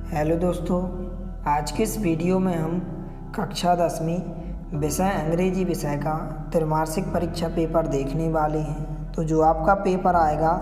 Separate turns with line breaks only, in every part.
Hello दोस्तों, आज के इस वीडियो में हम कक्षा 10वीं विषय अंग्रेजी विषय का त्रैमासिक परीक्षा पेपर देखने वाले हैं। तो जो आपका पेपर आएगा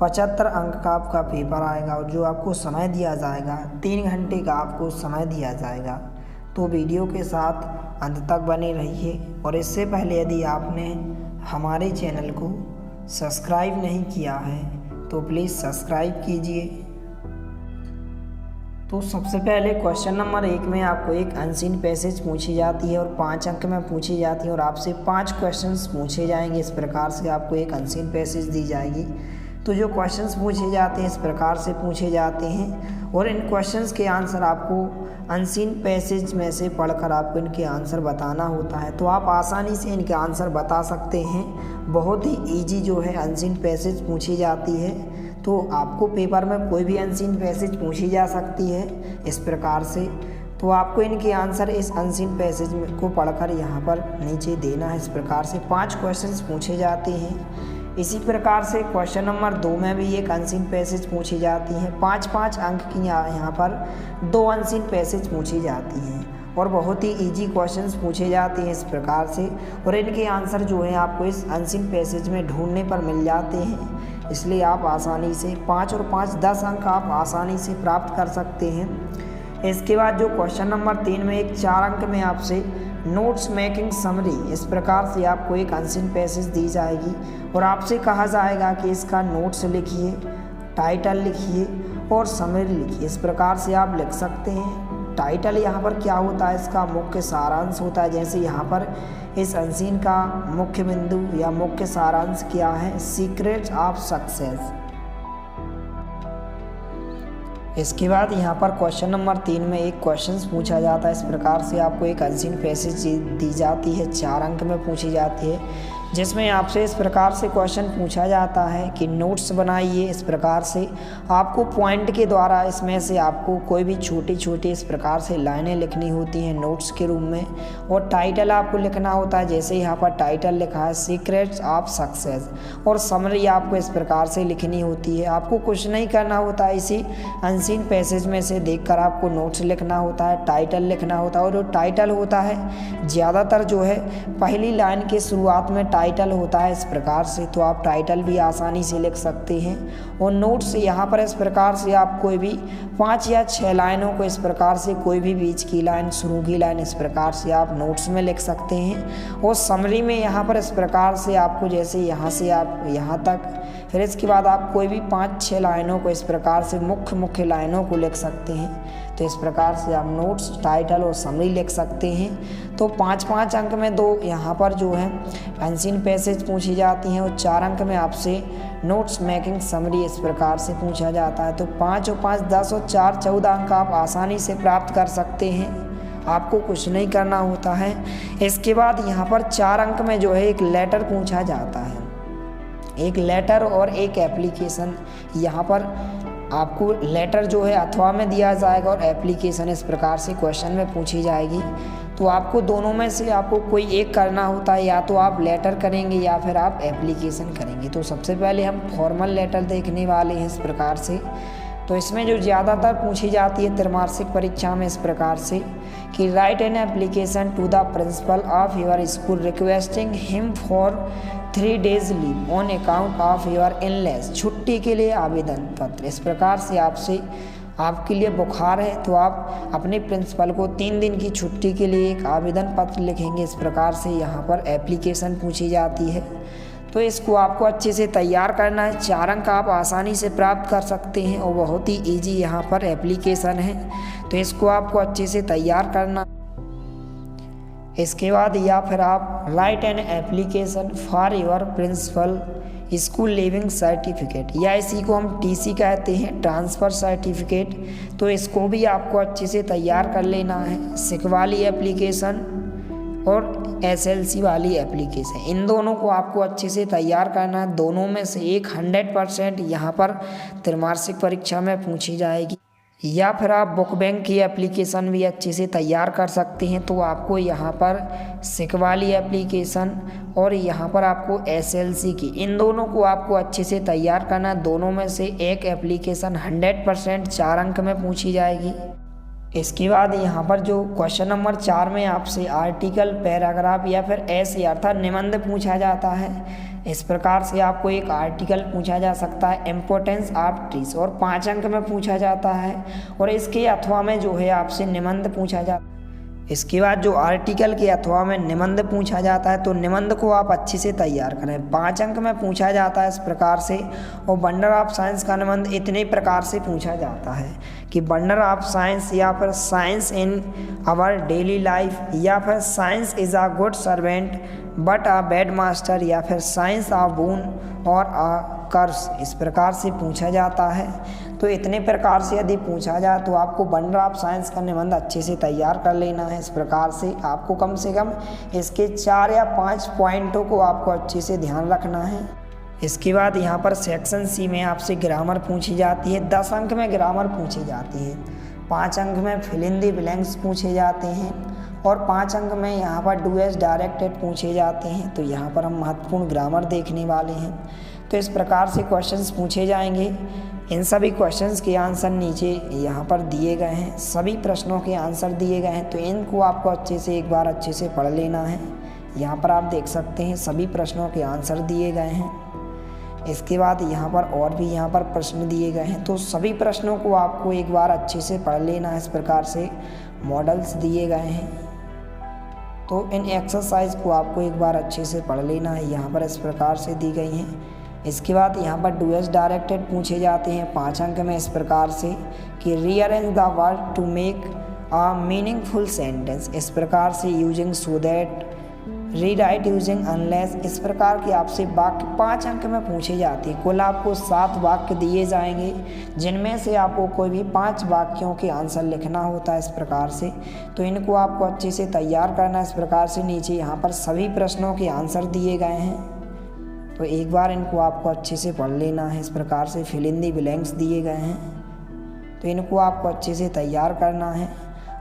75 अंक का आपका पेपर आएगा और जो आपको समय दिया जाएगा 3 घंटे का आपको समय दिया जाएगा। तो वीडियो के साथ अंत तक बने रहिए। और इससे पहले यदि आपने हमारे चैनल को सब्सक्राइब नहीं किया है तो प्लीज़ सब्सक्राइब कीजिए। तो सबसे पहले क्वेश्चन नंबर 1 में आपको एक अनसीन पैसेज पूछी जाती है और 5 अंक में पूछी जाती है और आपसे 5 क्वेश्चंस पूछे जाएंगे। इस प्रकार से आपको एक अनसीन पैसेज दी जाएगी। तो जो क्वेश्चंस पूछे जाते हैं इस प्रकार से पूछे जाते हैं और इन क्वेश्चंस के आंसर आपको अनसीन पैसेज में से पढ़कर आपको इनके आंसर बताना होता है। तो आप आसानी से इनके आंसर बता सकते हैं। बहुत ही ईजी जो है अनसीन पैसेज पूछी जाती है। तो आपको पेपर में कोई भी अनसीन पैसेज पूछी जा सकती है इस प्रकार से। तो आपको इनके आंसर इस अनसीन पैसेज को पढ़कर यहाँ पर नीचे देना है। इस प्रकार से 5 क्वेश्चंस पूछे जाते हैं। इसी प्रकार से क्वेश्चन नंबर 2 में भी एक अनसीन पैसेज पूछी जाती है। 5-5 अंक की यहाँ पर 2 अनसीन पैसेज पूछी जाती हैं और बहुत ही इजी क्वेश्चंस पूछे जाते हैं इस प्रकार से। और इनके आंसर जो है आपको इस अनसीन पैसेज में ढूंढने पर मिल जाते हैं। इसलिए आप आसानी से 5 और 5 10 अंक आप आसानी से प्राप्त कर सकते हैं। इसके बाद जो क्वेश्चन नंबर 3 में एक 4 अंक में आपसे नोट्स मेकिंग समरी, इस प्रकार से आपको एक अनसीन पैसेज दी जाएगी और आपसे कहा जाएगा कि इसका नोट्स लिखिए, टाइटल लिखिए और समरी लिखिए। इस प्रकार से आप लिख सकते हैं। टाइटल यहाँ पर क्या होता है, इसका मुख्य सारांश होता है। जैसे यहाँ पर इस अनसीन का मुख्य बिंदु या मुख्य सारांश क्या है, सीक्रेट्स ऑफ सक्सेस। इसके बाद यहाँ पर क्वेश्चन नंबर 3 में एक क्वेश्चन पूछा जाता है। इस प्रकार से आपको एक अनसीन पैसेज दी जाती है, 4 अंक में पूछी जाती है, जिसमें आपसे इस प्रकार से क्वेश्चन पूछा जाता है कि नोट्स बनाइए। इस प्रकार से आपको पॉइंट के द्वारा इसमें से आपको कोई भी छोटी छोटी इस प्रकार से लाइनें लिखनी होती हैं नोट्स के रूप में। और टाइटल आपको लिखना होता है, जैसे यहाँ पर टाइटल लिखा है सीक्रेट्स ऑफ सक्सेस। और समरी आपको इस प्रकार से लिखनी होती है। आपको कुछ नहीं करना होता है, इसी अनसीन पैसेज में से देखकर आपको नोट्स लिखना होता है, टाइटल लिखना होता है। और जो टाइटल होता है ज़्यादातर जो है पहली लाइन के शुरुआत में टाइटल होता है इस प्रकार से। तो आप टाइटल भी आसानी से लिख सकते हैं। और नोट्स यहाँ पर इस प्रकार से आप कोई भी 5 या 6 लाइनों को इस प्रकार से कोई भी बीच की लाइन, शुरू की लाइन, इस प्रकार से आप नोट्स में लिख सकते हैं। और समरी में यहाँ पर इस प्रकार से आपको जैसे यहाँ से आप यहाँ तक, फिर इसके बाद आप कोई भी 5-6 लाइनों को इस प्रकार से मुख्य लाइनों को लिख सकते हैं। तो इस प्रकार से आप नोट्स, टाइटल और समरी लिख सकते हैं। तो 5-5 अंक में 2 यहाँ पर जो है अनसीन पैसेज पूछी जाती हैं और 4 अंक में आपसे नोट्स मेकिंग समरी इस प्रकार से पूछा जाता है। तो 5 और 5 10 और 4 14 अंक आप आसानी से प्राप्त कर सकते हैं। आपको कुछ नहीं करना होता है। इसके बाद यहाँ पर 4 अंक में जो है एक लेटर पूछा जाता है, एक लेटर और एक एप्लीकेशन। यहाँ पर आपको लेटर जो है अथवा में दिया जाएगा और एप्लीकेशन इस प्रकार से क्वेश्चन में पूछी जाएगी। तो आपको दोनों में से आपको कोई एक करना होता है, या तो आप लेटर करेंगे या फिर आप एप्लीकेशन करेंगे। तो सबसे पहले हम फॉर्मल लेटर देखने वाले हैं इस प्रकार से। तो इसमें जो ज़्यादातर पूछी जाती है त्रैमासिक परीक्षा में इस प्रकार से कि write an application to the principal of your school requesting him for 3 days leave on account of your illness, छुट्टी के लिए आवेदन पत्र। इस प्रकार से आपके लिए बुखार है तो आप अपने प्रिंसिपल को 3 दिन की छुट्टी के लिए एक आवेदन पत्र लिखेंगे। इस प्रकार से यहाँ पर एप्लीकेशन पूछी जाती है। तो इसको आपको अच्छे से तैयार करना है। 4 अंक आप आसानी से प्राप्त कर सकते हैं और बहुत ही इजी यहाँ पर एप्लीकेशन है। तो इसको आपको अच्छे से तैयार करना। इसके बाद या फिर आप write an application for your principal school leaving certificate, या इसी को हम टीसी कहते हैं, ट्रांसफ़र सर्टिफिकेट। तो इसको भी आपको अच्छे से तैयार कर लेना है। सिक वाली एप्लीकेशन और एसएलसी वाली एप्लीकेशन, इन दोनों को आपको अच्छे से तैयार करना है। दोनों में से एक 100% यहाँ पर त्रैमासिक परीक्षा में पूछी जाएगी। या फिर आप बुक बैंक की एप्लीकेशन भी अच्छे से तैयार कर सकते हैं। तो आपको यहाँ पर सिक वाली एप्लीकेशन और यहाँ पर आपको SLC की, इन दोनों को आपको अच्छे से तैयार करना। दोनों में से एक एप्लीकेशन 100% 4 अंक में पूछी जाएगी। इसके बाद यहाँ पर जो क्वेश्चन नंबर 4 में आपसे आर्टिकल, पैराग्राफ या फिर ऐसे अर्थात निबंध पूछा जाता है। इस प्रकार से आपको एक आर्टिकल पूछा जा सकता है, इम्पोर्टेंस ऑफ ट्रीज, और 5 अंक में पूछा जाता है। और इसके अथवा में जो है आपसे निबंध पूछा जाता है। इसके बाद जो आर्टिकल के अथवा में निबंध पूछा जाता है, तो निबंध को आप अच्छे से तैयार करें। 5 अंक में पूछा जाता है इस प्रकार से। और वंडर ऑफ साइंस का निबंध इतने प्रकार से पूछा जाता है कि वंडर ऑफ साइंस, या फिर science in our daily life, या फिर science is a good servant but a bad master, या फिर साइंस अ बून और अ कर्स, इस प्रकार से पूछा जाता है। तो इतने प्रकार से यदि पूछा जाए तो आपको वंडर ऑफ साइंस का निबंध अच्छे से तैयार कर लेना है। इस प्रकार से आपको कम से कम इसके 4 या 5 पॉइंटों को आपको अच्छे से ध्यान रखना है। इसके बाद यहाँ पर सेक्शन C में आपसे ग्रामर पूछी जाती है। 10 अंक में ग्रामर पूछी जाती है, 5 अंक में फिल इन द ब्लैंक्स पूछे जाते हैं, और 5 अंक में यहाँ पर डू एज डायरेक्टेड पूछे जाते हैं। तो यहाँ पर हम महत्वपूर्ण ग्रामर देखने वाले हैं। तो इस प्रकार से क्वेश्चंस पूछे जाएंगे। इन सभी क्वेश्चंस के आंसर नीचे यहाँ पर दिए गए हैं, सभी प्रश्नों के आंसर दिए गए हैं। तो इनको आपको अच्छे से एक बार अच्छे से पढ़ लेना है। यहाँ पर आप देख सकते हैं सभी प्रश्नों के आंसर दिए गए हैं। इसके बाद यहाँ पर और भी यहाँ पर प्रश्न दिए गए हैं। तो सभी प्रश्नों को आपको एक बार अच्छे से पढ़ लेना है। इस प्रकार से मॉडल्स दिए गए हैं। तो इन एक्सरसाइज को आपको एक बार अच्छे से पढ़ लेना है। यहाँ पर इस प्रकार से दी गई हैं। इसके बाद यहाँ पर डू एज डायरेक्टेड पूछे जाते हैं 5 अंक में, इस प्रकार से कि rearrange the word to make a meaningful sentence, इस प्रकार से using so that, rewrite using unless, इस प्रकार के आपसे वाक्य 5 अंक में पूछे जाते हैं। कुल आपको 7 वाक्य दिए जाएंगे, जिनमें से आपको कोई भी 5 वाक्यों के आंसर लिखना होता है। इस प्रकार से तो इनको आपको अच्छे से तैयार करना है। इस प्रकार से नीचे यहाँ पर सभी प्रश्नों के आंसर दिए गए हैं। तो एक बार इनको आपको अच्छे से पढ़ लेना है। इस प्रकार से फिल इन दी ब्लैंक्स दिए गए हैं। तो इनको आपको अच्छे से तैयार करना है।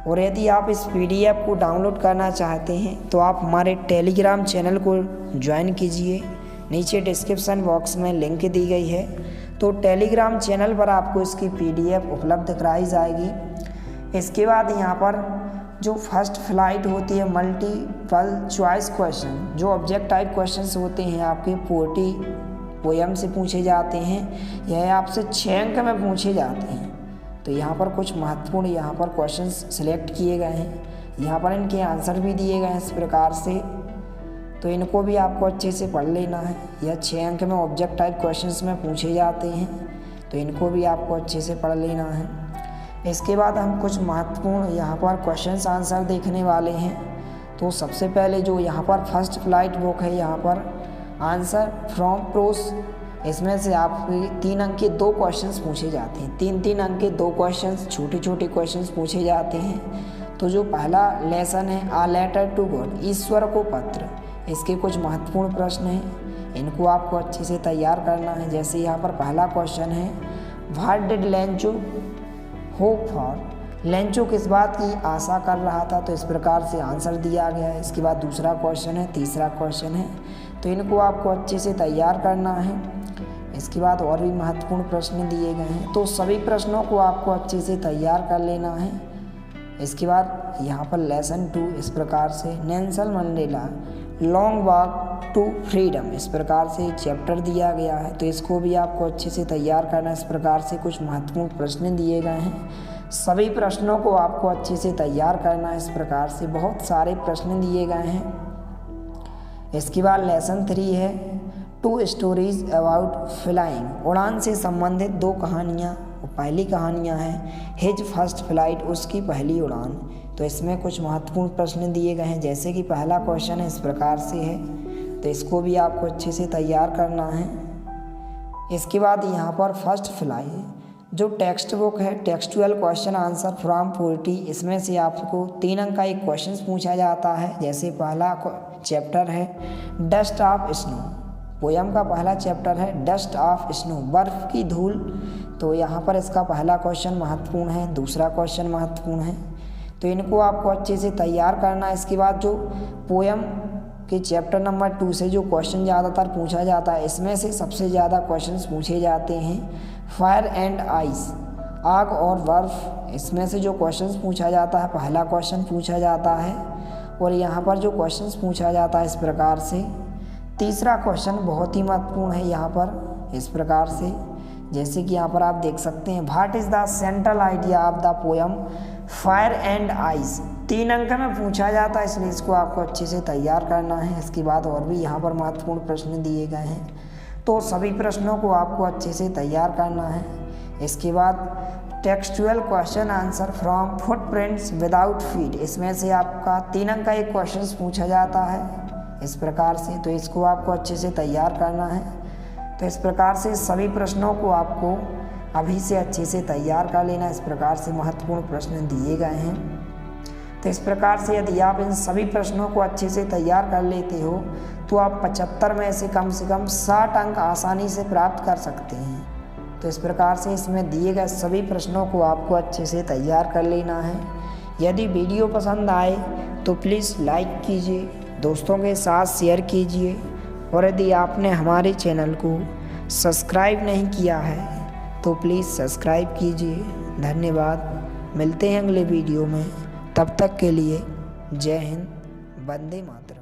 और यदि आप इस PDF को डाउनलोड करना चाहते हैं तो आप हमारे टेलीग्राम चैनल को ज्वाइन कीजिए। नीचे डिस्क्रिप्शन बॉक्स में लिंक दी गई है। तो टेलीग्राम चैनल पर आपको इसकी PDF उपलब्ध कराई जाएगी। इसके बाद यहाँ पर जो फर्स्ट फ्लाइट होती है, मल्टीपल चॉइस क्वेश्चन, जो ऑब्जेक्ट टाइप क्वेश्चंस होते हैं आपके 40 पोएम से पूछे जाते हैं। यह आपसे 6 अंक में पूछे जाते हैं। तो यहाँ पर कुछ महत्वपूर्ण यहाँ पर क्वेश्चंस सिलेक्ट किए गए हैं। यहाँ पर इनके आंसर भी दिए गए हैं इस प्रकार से। तो इनको भी आपको अच्छे से पढ़ लेना है। यह 6 अंक में ऑब्जेक्ट टाइप क्वेश्चंस में पूछे जाते हैं। तो इनको भी आपको अच्छे से पढ़ लेना है। इसके बाद हम कुछ महत्वपूर्ण यहाँ पर क्वेश्चंस आंसर देखने वाले हैं। तो सबसे पहले जो यहाँ पर फर्स्ट फ्लाइट बुक है, यहाँ पर आंसर फ्रॉम प्रोस, इसमें से आपके 3 अंक के 2 क्वेश्चंस पूछे जाते हैं। 3-3 अंक के 2 क्वेश्चंस, छोटे छोटे क्वेश्चंस पूछे जाते हैं। तो जो पहला लेसन है आ लेटर टू गॉड, ईश्वर को पत्र, इसके कुछ महत्वपूर्ण प्रश्न हैं। इनको आपको अच्छे से तैयार करना है। जैसे यहाँ पर पहला क्वेश्चन है, what did Lencho hope for, Lencho किस बात की आशा कर रहा था। तो इस प्रकार से आंसर दिया गया है। इसके बाद दूसरा क्वेश्चन है, तीसरा क्वेश्चन है। तो इनको आपको अच्छे से तैयार करना है। इसके बाद और भी महत्वपूर्ण प्रश्न दिए गए हैं। तो सभी प्रश्नों को आपको अच्छे से तैयार कर लेना है। इसके बाद यहाँ पर लेसन 2, इस प्रकार से Nelson Mandela long walk to freedom, इस प्रकार से एक चैप्टर दिया गया है। तो इसको भी आपको अच्छे से तैयार करना है। इस प्रकार से कुछ महत्वपूर्ण प्रश्न दिए गए हैं। सभी प्रश्नों को आपको अच्छे से तैयार करना है। इस प्रकार से बहुत सारे प्रश्न दिए गए हैं। इसके बाद लेसन 3 है, 2 स्टोरीज अबाउट फ्लाइंग, उड़ान से संबंधित 2 कहानियाँ। पहली कहानियाँ हैं हिज फर्स्ट फ्लाइट, उसकी पहली उड़ान। तो इसमें कुछ महत्वपूर्ण प्रश्न दिए गए हैं। जैसे कि पहला क्वेश्चन इस प्रकार से है। तो इसको भी आपको अच्छे से तैयार करना है। इसके बाद यहाँ पर फर्स्ट फ्लाई जो टेक्स्ट बुक है, टेक्सचुअल क्वेश्चन आंसर फ्रॉम 40, इसमें से आपको 3 अंक का एक क्वेश्चन पूछा जाता है। जैसे पहला चैप्टर है डस्ट ऑफ स्नो, पोयम का पहला चैप्टर है डस्ट ऑफ स्नो, बर्फ़ की धूल। तो यहाँ पर इसका पहला क्वेश्चन महत्वपूर्ण है, दूसरा क्वेश्चन महत्वपूर्ण है, तो इनको आपको अच्छे से तैयार करना है। इसके बाद जो पोयम के चैप्टर नंबर 2 से जो क्वेश्चन ज़्यादातर पूछा जाता है, इसमें से सबसे ज़्यादा क्वेश्चंस पूछे जाते हैं फायर एंड आइस, आग और बर्फ़। इसमें से जो क्वेश्चंस पूछा जाता है, पहला क्वेश्चन पूछा जाता है और यहाँ पर जो क्वेश्चंस पूछा जाता है इस प्रकार से। तीसरा क्वेश्चन बहुत ही महत्वपूर्ण है यहाँ पर इस प्रकार से, जैसे कि यहाँ पर आप देख सकते हैं, what is the central idea of the poem fire and ice. 3 अंक में पूछा जाता है, इसलिए इसको आपको अच्छे से तैयार करना है। इसके बाद और भी यहाँ पर महत्वपूर्ण प्रश्न दिए गए हैं, तो सभी प्रश्नों को आपको अच्छे से तैयार करना है। इसके बाद textual question answer from footprints without feet, इसमें से आपका 3 अंक का एक क्वेश्चन पूछा जाता है इस प्रकार से, तो इसको आपको अच्छे से तैयार करना है। तो इस प्रकार से सभी प्रश्नों को आपको अभी से अच्छे से तैयार कर लेना। इस प्रकार से महत्वपूर्ण प्रश्न दिए गए हैं, तो इस प्रकार से यदि आप इन सभी प्रश्नों को अच्छे से तैयार कर लेते हो तो आप 75 में से कम 60 अंक आसानी से प्राप्त कर सकते हैं। तो इस प्रकार से इसमें दिए गए सभी प्रश्नों को आपको अच्छे से तैयार कर लेना है। यदि वीडियो पसंद आए तो प्लीज़ लाइक कीजिए, दोस्तों के साथ शेयर कीजिए, और यदि आपने हमारे चैनल को सब्सक्राइब नहीं किया है तो प्लीज़ सब्सक्राइब कीजिए। धन्यवाद, मिलते हैं अगले वीडियो में, तब तक के लिए जय हिंद, वंदे मातरम।